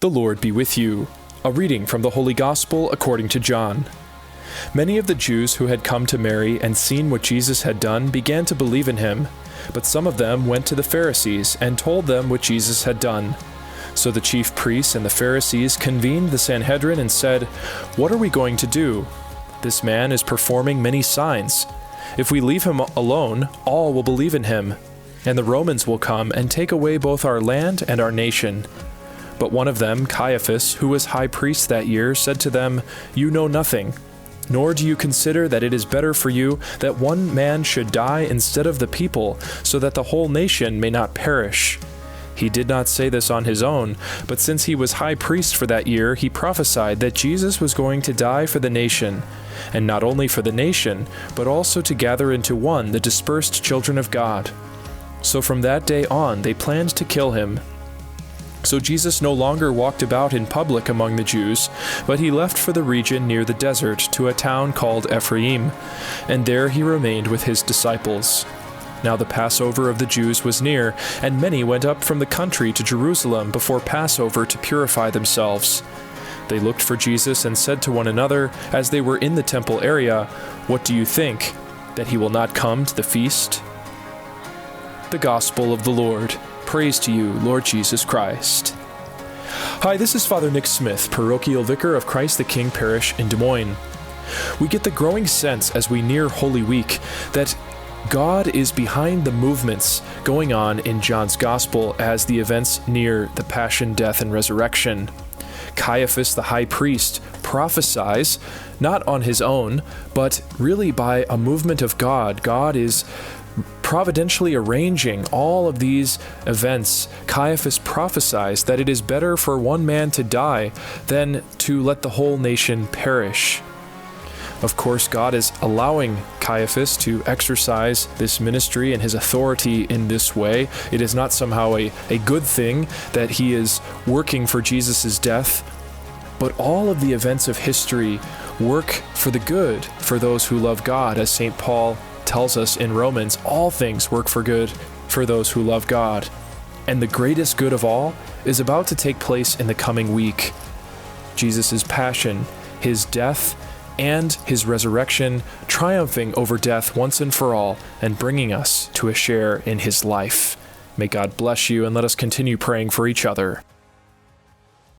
The Lord be with you. A reading from the Holy Gospel according to John. Many of the Jews who had come to Mary and seen what Jesus had done began to believe in him, but some of them went to the Pharisees and told them what Jesus had done. So the chief priests and the Pharisees convened the Sanhedrin and said, "What are we going to do? This man is performing many signs. If we leave him alone, all will believe in him, and the Romans will come and take away both our land and our nation." But one of them, Caiaphas, who was high priest that year, said to them, "You know nothing, nor do you consider that it is better for you that one man should die instead of the people, so that the whole nation may not perish." He did not say this on his own, but since he was high priest for that year, he prophesied that Jesus was going to die for the nation, and not only for the nation, but also to gather into one the dispersed children of God. So from that day on, they planned to kill him. So Jesus no longer walked about in public among the Jews, but he left for the region near the desert to a town called Ephraim, and there he remained with his disciples. Now the Passover of the Jews was near, and many went up from the country to Jerusalem before Passover to purify themselves. They looked for Jesus and said to one another, as they were in the temple area, "What do you think? That he will not come to the feast?" The Gospel of the Lord. Praise to you, Lord Jesus Christ. Hi, this is Father Nick Smith, Parochial Vicar of Christ the King Parish in Des Moines. We get the growing sense as we near Holy Week that God is behind the movements going on in John's Gospel as the events near the Passion, Death, and Resurrection. Caiaphas, the high priest, prophesies, not on his own, but really by a movement of God. God is providentially arranging all of these events. Caiaphas prophesies that it is better for one man to die than to let the whole nation perish. Of course, God is allowing Caiaphas to exercise this ministry and his authority in this way. It is not somehow a good thing that he is working for Jesus' death, but all of the events of history work for the good for those who love God. As St. Paul tells us in Romans, all things work for good for those who love God. And the greatest good of all is about to take place in the coming week. Jesus' passion, his death, and his resurrection, triumphing over death once and for all, and bringing us to a share in his life. May God bless you, and let us continue praying for each other.